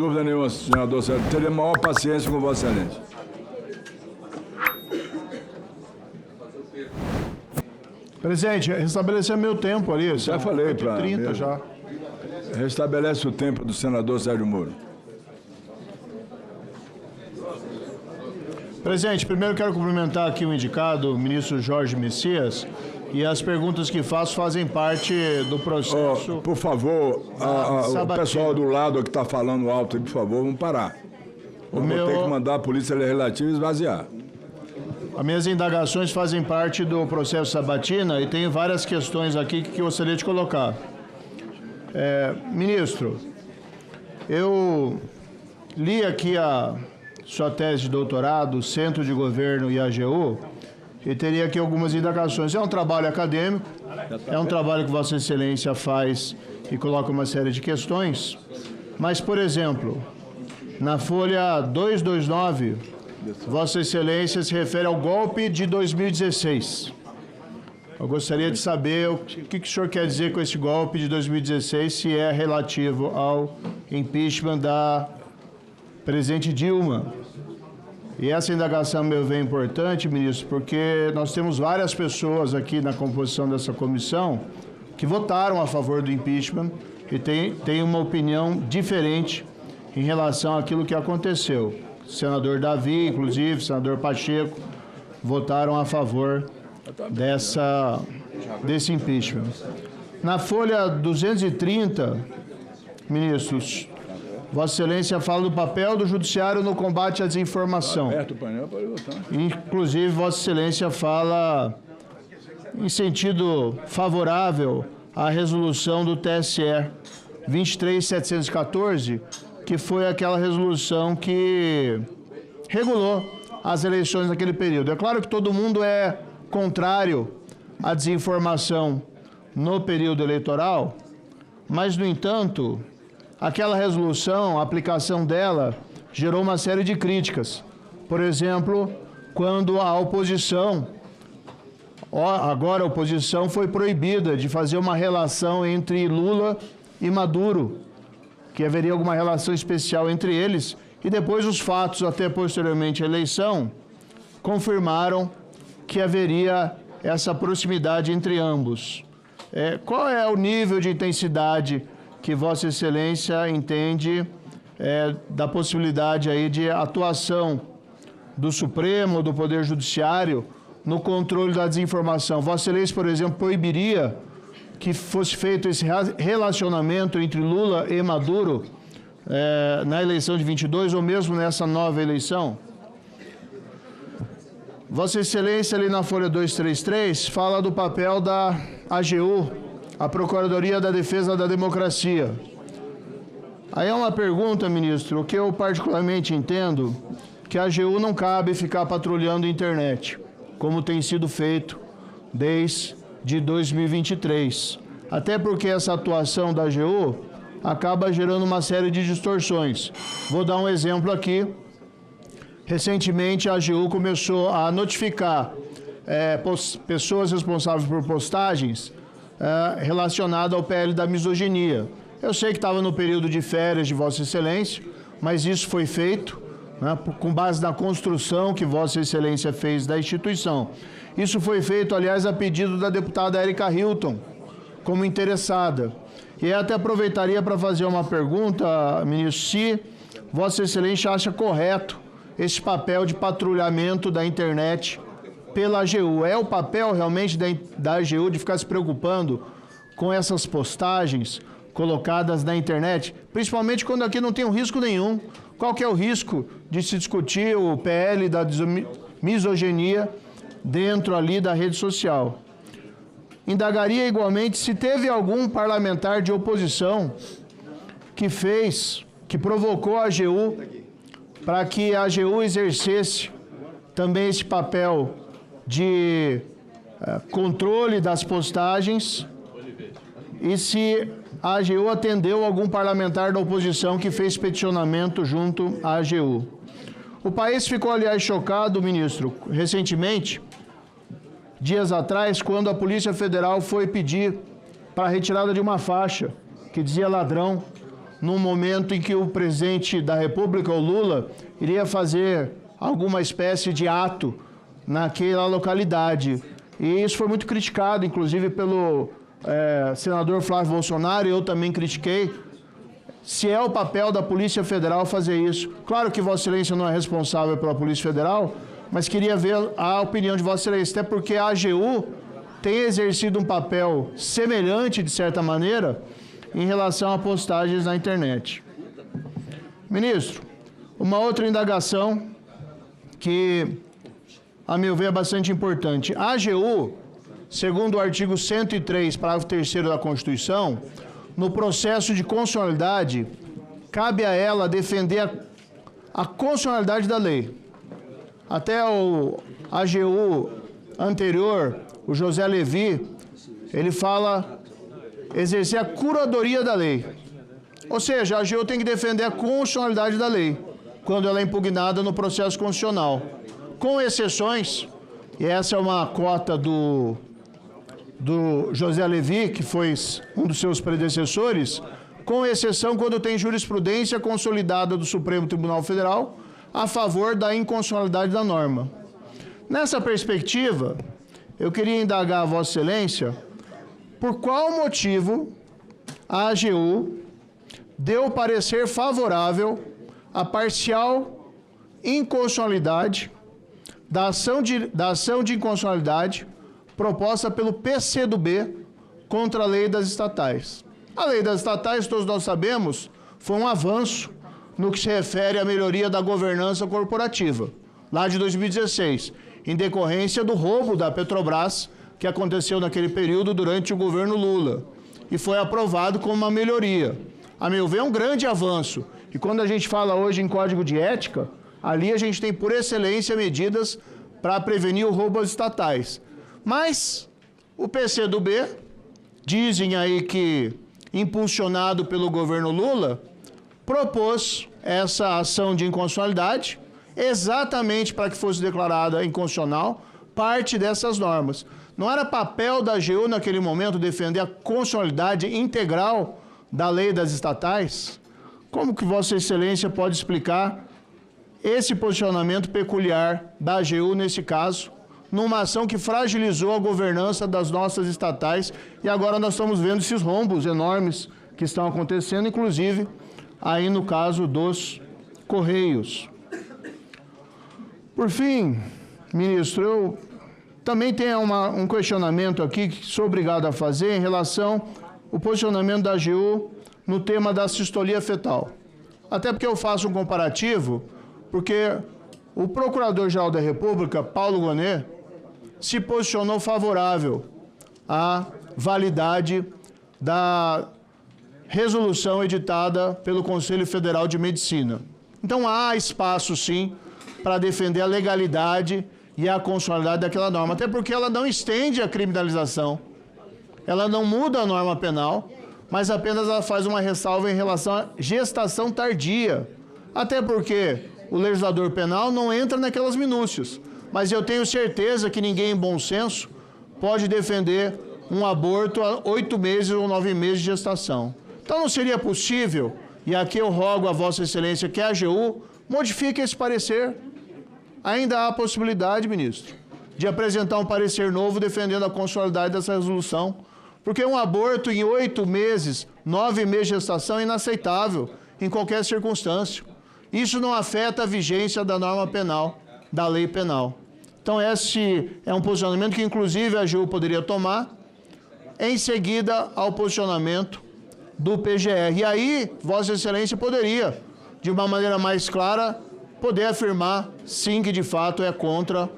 dúvida nenhuma, senador Sérgio. Terei maior paciência com Vossa Excelência. Presidente, restabelecer meu tempo ali. Já falei para 30 já. Restabelece o tempo do senador Sérgio Moro. Presidente, primeiro quero cumprimentar aqui o indicado, o ministro Jorge Messias, e as perguntas que faço fazem parte do processo. Por favor, o pessoal do lado que está falando alto, por favor, vamos parar. Vou ter que mandar a Polícia Legislativa esvaziar. As minhas indagações fazem parte do processo Sabatina e tem várias questões aqui que eu gostaria de colocar. Ministro, eu li aqui a sua tese de doutorado, Centro de Governo e AGU, e teria aqui algumas indagações. É um trabalho acadêmico, é um trabalho que Vossa Excelência faz e coloca uma série de questões, mas, por exemplo, na folha 229, Vossa Excelência se refere ao golpe de 2016. Eu gostaria de saber o que o senhor quer dizer com esse golpe de 2016, se é relativo ao impeachment da presidente Dilma. E essa indagação, a meu ver, é importante, ministro, porque nós temos várias pessoas aqui na composição dessa comissão que votaram a favor do impeachment e têm uma opinião diferente em relação àquilo que aconteceu. O senador Davi, inclusive, o senador Pacheco, votaram a favor desse impeachment. Na folha 230, ministros, Vossa Excelência fala do papel do Judiciário no combate à desinformação. Aberto o painel, pode votar. Inclusive, Vossa Excelência fala em sentido favorável à resolução do TSE 23714, que foi aquela resolução que regulou as eleições naquele período. É claro que todo mundo é contrário à desinformação no período eleitoral, mas, no entanto, aquela resolução, a aplicação dela, gerou uma série de críticas. Por exemplo, quando a oposição, agora a oposição foi proibida de fazer uma relação entre Lula e Maduro, que haveria alguma relação especial entre eles, e depois os fatos, até posteriormente à eleição, confirmaram que haveria essa proximidade entre ambos. Qual é o nível de intensidade que Vossa Excelência entende da possibilidade aí de atuação do Supremo, do Poder Judiciário, no controle da desinformação? Vossa Excelência, por exemplo, proibiria que fosse feito esse relacionamento entre Lula e Maduro na eleição de 22 ou mesmo nessa nova eleição? Vossa Excelência, ali na folha 233, fala do papel da AGU, a Procuradoria da Defesa da Democracia. Aí é uma pergunta, ministro, o que eu particularmente entendo, que a AGU não cabe ficar patrulhando a internet, como tem sido feito desde 2023. Até porque essa atuação da AGU acaba gerando uma série de distorções. Vou dar um exemplo aqui. Recentemente, a AGU começou a notificar pessoas responsáveis por postagens relacionadas ao PL da misoginia. Eu sei que estava no período de férias de Vossa Excelência, mas isso foi feito com base na construção que Vossa Excelência fez da instituição. Isso foi feito, aliás, a pedido da deputada Érica Hilton, como interessada. E até aproveitaria para fazer uma pergunta, ministro, se Vossa Excelência acha correto esse papel de patrulhamento da internet pela AGU. É o papel realmente da AGU de ficar se preocupando com essas postagens colocadas na internet, principalmente quando aqui não tem um risco nenhum? Qual que é o risco de se discutir o PL da misoginia dentro ali da rede social? Indagaria igualmente se teve algum parlamentar de oposição que provocou a AGU para que a AGU exercesse também esse papel de controle das postagens e se a AGU atendeu algum parlamentar da oposição que fez peticionamento junto à AGU. O país ficou, aliás, chocado, ministro, recentemente, dias atrás, quando a Polícia Federal foi pedir para a retirada de uma faixa que dizia ladrão, num momento em que o presidente da República, o Lula, iria fazer alguma espécie de ato naquela localidade. E isso foi muito criticado, inclusive pelo senador Flávio Bolsonaro, e eu também critiquei. Se é o papel da Polícia Federal fazer isso. Claro que Vossa Excelência não é responsável pela Polícia Federal, mas queria ver a opinião de Vossa Excelência, até porque a AGU tem exercido um papel semelhante, de certa maneira, em relação a postagens na internet. Ministro, uma outra indagação que, a meu ver, é bastante importante. A AGU, segundo o artigo 103, parágrafo 3º da Constituição, no processo de constitucionalidade, cabe a ela defender a constitucionalidade da lei. Até o AGU anterior, o José Levi, ele fala exercer a curadoria da lei. Ou seja, a AGU tem que defender a constitucionalidade da lei, quando ela é impugnada no processo constitucional. Com exceções, e essa é uma cota do José Levi, que foi um dos seus predecessores, com exceção quando tem jurisprudência consolidada do Supremo Tribunal Federal a favor da inconstitucionalidade da norma. Nessa perspectiva, eu queria indagar a Vossa Excelência por qual motivo a AGU deu parecer favorável à parcial inconstitucionalidade da ação de inconstitucionalidade proposta pelo PCdoB contra a lei das estatais. A lei das estatais, todos nós sabemos, foi um avanço no que se refere à melhoria da governança corporativa, lá de 2016, em decorrência do roubo da Petrobras, que aconteceu naquele período durante o governo Lula, e foi aprovado como uma melhoria. A meu ver, é um grande avanço. E quando a gente fala hoje em código de ética, ali a gente tem, por excelência, medidas para prevenir o roubo às estatais. Mas o PCdoB, dizem aí que, impulsionado pelo governo Lula, propôs essa ação de inconstitucionalidade exatamente para que fosse declarada inconstitucional parte dessas normas. Não era papel da AGU naquele momento defender a constitucionalidade integral da lei das estatais? Como que Vossa Excelência pode explicar esse posicionamento peculiar da AGU nesse caso, numa ação que fragilizou a governança das nossas estatais, e agora nós estamos vendo esses rombos enormes que estão acontecendo, inclusive aí no caso dos Correios. Por fim, ministro, eu também tenho um questionamento aqui que sou obrigado a fazer em relação ao posicionamento da AGU no tema da sistolia fetal. Até porque eu faço um comparativo, porque o Procurador-Geral da República, Paulo Gonet, se posicionou favorável à validade da resolução editada pelo Conselho Federal de Medicina. Então há espaço, sim, para defender a legalidade e a constitucionalidade daquela norma, até porque ela não estende a criminalização, ela não muda a norma penal, mas apenas ela faz uma ressalva em relação à gestação tardia, até porque o legislador penal não entra naquelas minúcias. Mas eu tenho certeza que ninguém em bom senso pode defender um aborto a 8 meses ou 9 meses de gestação. Então não seria possível, e aqui eu rogo a Vossa Excelência que a AGU modifique esse parecer. Ainda há a possibilidade, ministro, de apresentar um parecer novo defendendo a constitucionalidade dessa resolução, porque um aborto em 8 meses, 9 meses de gestação é inaceitável em qualquer circunstância. Isso não afeta a vigência da norma penal, da lei penal. Então esse é um posicionamento que inclusive a AGU poderia tomar em seguida ao posicionamento do PGR. E aí, Vossa Excelência poderia, de uma maneira mais clara, poder afirmar, sim, que de fato é contra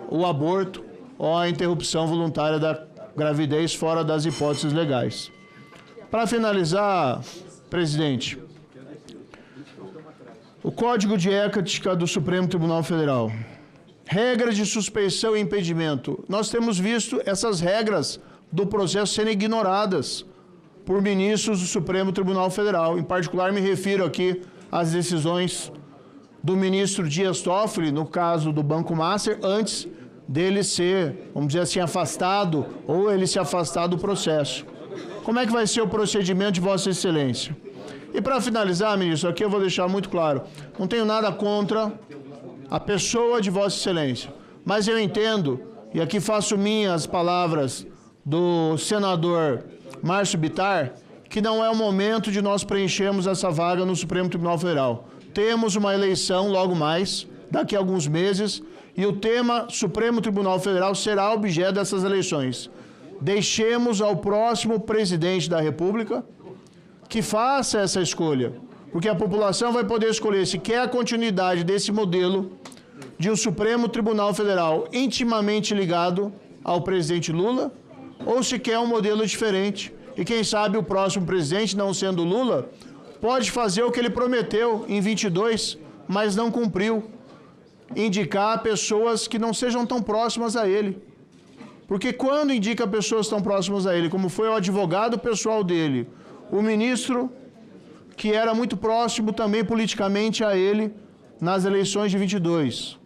o aborto ou a interrupção voluntária da gravidez fora das hipóteses legais. Para finalizar, presidente, o Código de Ética do Supremo Tribunal Federal, regras de suspeição e impedimento. Nós temos visto essas regras do processo serem ignoradas por ministros do Supremo Tribunal Federal. Em particular, me refiro aqui às decisões do ministro Dias Toffoli, no caso do Banco Master, antes dele ser, vamos dizer assim, afastado, ou ele se afastar do processo. Como é que vai ser o procedimento de Vossa Excelência? E para finalizar, ministro, aqui eu vou deixar muito claro, não tenho nada contra a pessoa de Vossa Excelência, mas eu entendo, e aqui faço minhas palavras do senador Márcio Bittar, que não é o momento de nós preenchermos essa vaga no Supremo Tribunal Federal. Temos uma eleição logo mais, daqui a alguns meses, e o tema Supremo Tribunal Federal será objeto dessas eleições. Deixemos ao próximo presidente da República que faça essa escolha, porque a população vai poder escolher se quer a continuidade desse modelo de um Supremo Tribunal Federal intimamente ligado ao presidente Lula, ou se quer um modelo diferente. E quem sabe o próximo presidente, não sendo Lula, pode fazer o que ele prometeu em 22, mas não cumpriu. Indicar pessoas que não sejam tão próximas a ele. Porque quando indica pessoas tão próximas a ele, como foi o advogado pessoal dele, o ministro, que era muito próximo também politicamente a ele nas eleições de 22.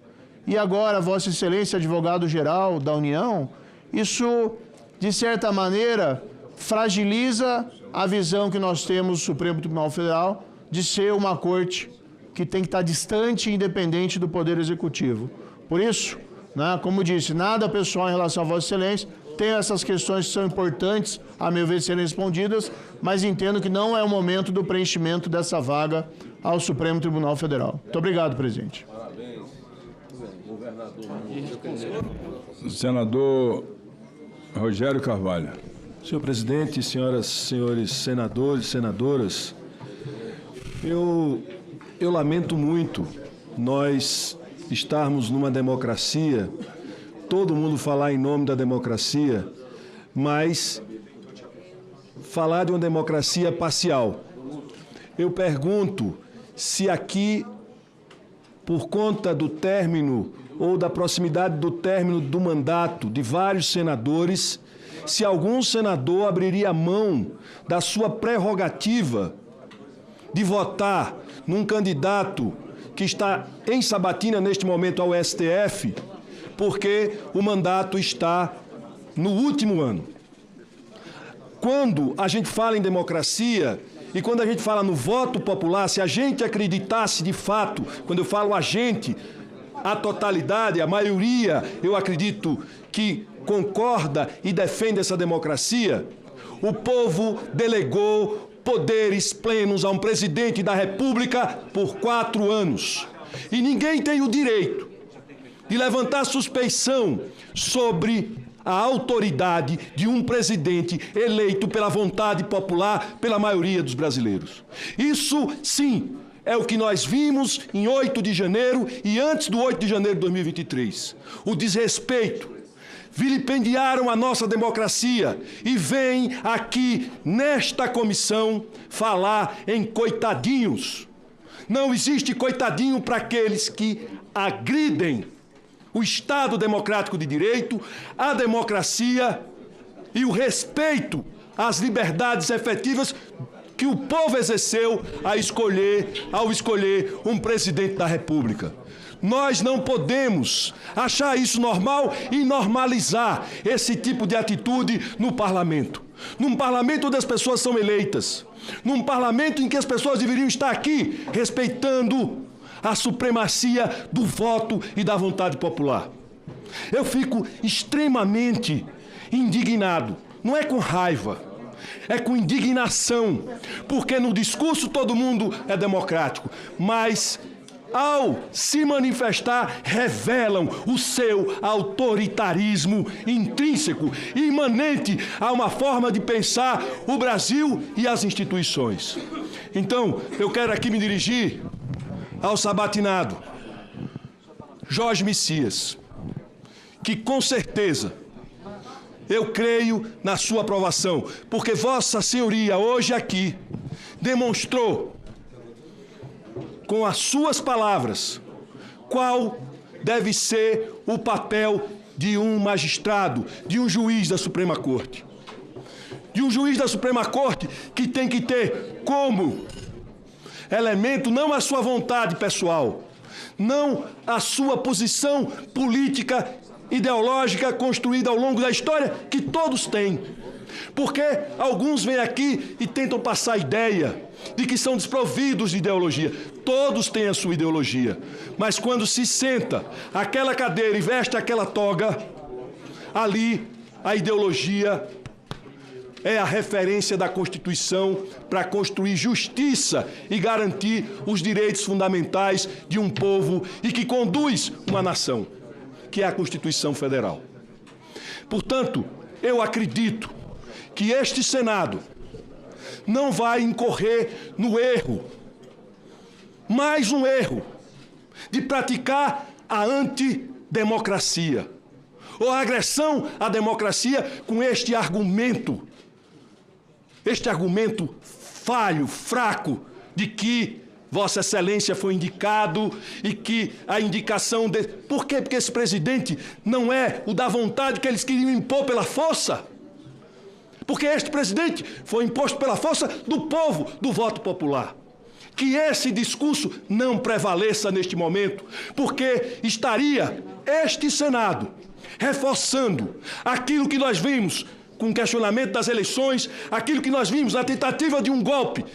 E agora, Vossa Excelência, advogado-geral da União, isso, de certa maneira, fragiliza a visão que nós temos do Supremo Tribunal Federal de ser uma corte que tem que estar distante e independente do Poder Executivo. Por isso, né, como disse, nada pessoal em relação a Vossa Excelência, tem essas questões que são importantes, a meu ver, serem respondidas, mas entendo que não é o momento do preenchimento dessa vaga ao Supremo Tribunal Federal. Muito obrigado, presidente. Parabéns. Senador Rogério Carvalho. Senhor presidente, senhoras e senhores senadores e senadoras, eu lamento muito nós estarmos numa democracia, todo mundo falar em nome da democracia, mas falar de uma democracia parcial. Eu pergunto se aqui, por conta do término ou da proximidade do término do mandato de vários senadores, se algum senador abriria mão da sua prerrogativa de votar num candidato que está em sabatina neste momento ao STF, porque o mandato está no último ano. Quando a gente fala em democracia e quando a gente fala no voto popular, se a gente acreditasse de fato, quando eu falo a gente, a totalidade, a maioria, eu acredito que concorda e defende essa democracia, o povo delegou poderes plenos a um presidente da República por 4 anos. E ninguém tem o direito de levantar suspeição sobre a autoridade de um presidente eleito pela vontade popular, pela maioria dos brasileiros. Isso, sim, é o que nós vimos em 8 de janeiro e antes do 8 de janeiro de 2023. O desrespeito. Vilipendiaram a nossa democracia e vêm aqui, nesta comissão, falar em coitadinhos. Não existe coitadinho para aqueles que agridem o Estado democrático de direito, a democracia e o respeito às liberdades efetivas que o povo exerceu ao escolher um presidente da República. Nós não podemos achar isso normal e normalizar esse tipo de atitude no parlamento. Num parlamento onde as pessoas são eleitas. Num parlamento em que as pessoas deveriam estar aqui respeitando a supremacia do voto e da vontade popular. Eu fico extremamente indignado. Não é com raiva, é com indignação. Porque no discurso todo mundo é democrático, mas ao se manifestar, revelam o seu autoritarismo intrínseco, imanente a uma forma de pensar o Brasil e as instituições. Então, eu quero aqui me dirigir ao sabatinado Jorge Messias, que com certeza eu creio na sua aprovação, porque Vossa Senhoria hoje aqui demonstrou com as suas palavras qual deve ser o papel de um magistrado, de um juiz da Suprema Corte. De um juiz da Suprema Corte que tem que ter como elemento não a sua vontade pessoal, não a sua posição política, ideológica construída ao longo da história, que todos têm, Porque alguns vêm aqui e tentam passar a ideia de que são desprovidos de ideologia. Todos têm a sua ideologia. Mas quando se senta aquela cadeira e veste aquela toga, ali a ideologia é a referência da Constituição para construir justiça e garantir os direitos fundamentais de um povo e que conduz uma nação, que é a Constituição Federal. Portanto, eu acredito que este Senado não vai incorrer no erro, mais um erro, de praticar a antidemocracia ou a agressão à democracia com este argumento falho, fraco, de que Vossa Excelência foi indicado e que a indicação... Por quê? Porque esse presidente não é o da vontade que eles queriam impor pela força. Porque este presidente foi imposto pela força do povo, do voto popular. Que esse discurso não prevaleça neste momento, porque estaria este Senado reforçando aquilo que nós vimos com o questionamento das eleições, aquilo que nós vimos na tentativa de um golpe,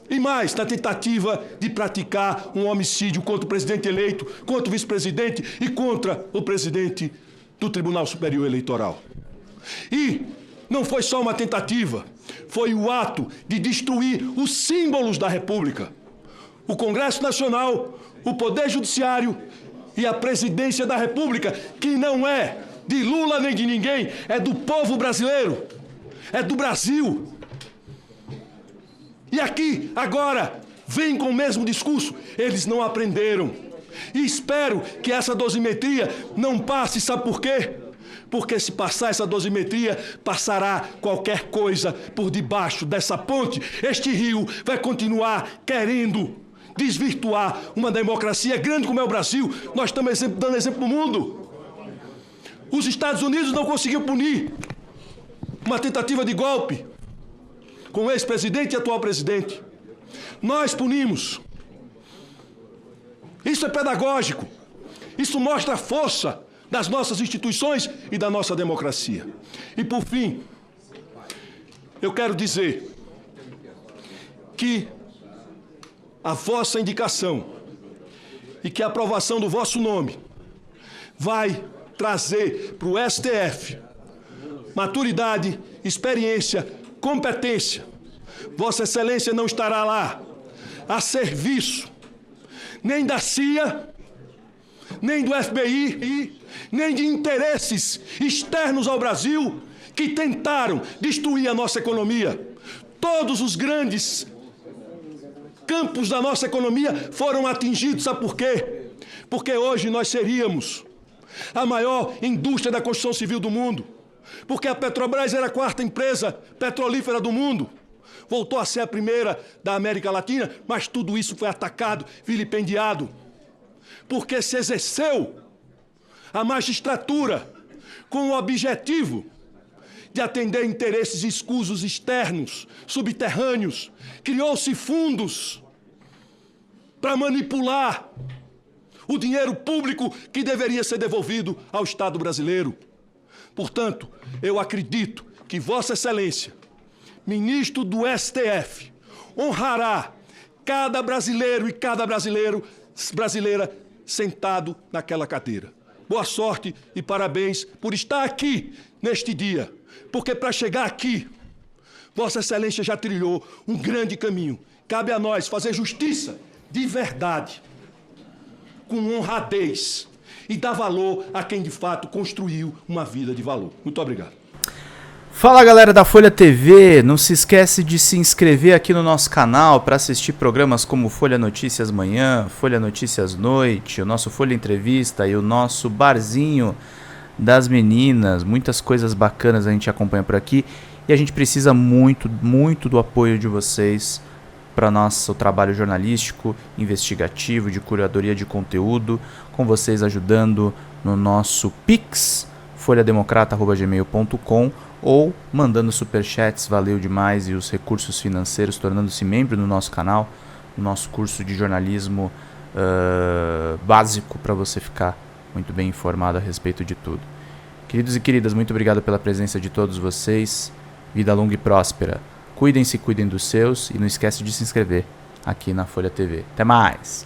e mais, na tentativa de praticar um homicídio contra o presidente eleito, contra o vice-presidente e contra o presidente do Tribunal Superior Eleitoral. E não foi só uma tentativa, foi o ato de destruir os símbolos da República. O Congresso Nacional, o Poder Judiciário e a Presidência da República, que não é de Lula nem de ninguém, é do povo brasileiro, é do Brasil. E aqui, agora, vem com o mesmo discurso. Eles não aprenderam. E espero que essa dosimetria não passe, sabe por quê? Porque se passar essa dosimetria, passará qualquer coisa por debaixo dessa ponte. Este rio vai continuar querendo desvirtuar uma democracia grande como é o Brasil. Nós estamos dando exemplo no mundo. Os Estados Unidos não conseguiu punir uma tentativa de golpe com o ex-presidente e atual presidente. Nós punimos. Isso é pedagógico. Isso mostra a força das nossas instituições e da nossa democracia. E, por fim, eu quero dizer que a vossa indicação e que a aprovação do vosso nome vai trazer para o STF maturidade, experiência, competência. Vossa Excelência não estará lá a serviço nem da CIA, nem do FBI, nem de interesses externos ao Brasil que tentaram destruir a nossa economia. Todos os grandes campos da nossa economia foram atingidos, sabe por quê? Porque hoje nós seríamos a maior indústria da construção civil do mundo. Porque a Petrobras era a quarta empresa petrolífera do mundo. Voltou a ser a primeira da América Latina, mas tudo isso foi atacado, vilipendiado. Porque se exerceu a magistratura com o objetivo de atender interesses escusos externos, subterrâneos. Criou-se fundos para manipular o dinheiro público que deveria ser devolvido ao Estado brasileiro. Portanto, eu acredito que Vossa Excelência, ministro do STF, honrará cada brasileiro e cada brasileira sentado naquela cadeira. Boa sorte e parabéns por estar aqui neste dia, porque para chegar aqui, Vossa Excelência já trilhou um grande caminho. Cabe a nós fazer justiça de verdade, com honradez, e dar valor a quem de fato construiu uma vida de valor. Muito obrigado. Fala, galera da Folha TV, não se esquece de se inscrever aqui no nosso canal para assistir programas como Folha Notícias Manhã, Folha Notícias Noite, o nosso Folha Entrevista e o nosso Barzinho das Meninas. Muitas coisas bacanas a gente acompanha por aqui e a gente precisa muito, muito do apoio de vocês para nosso trabalho jornalístico, investigativo, de curadoria de conteúdo, com vocês ajudando no nosso Pix, folhademocrata@gmail.com, ou mandando superchats, valeu demais, e os recursos financeiros, tornando-se membro do nosso canal, no nosso curso de jornalismo básico, para você ficar muito bem informado a respeito de tudo. Queridos e queridas, muito obrigado pela presença de todos vocês, vida longa e próspera. Cuidem-se, cuidem dos seus e não esquece de se inscrever aqui na Folha TV. Até mais!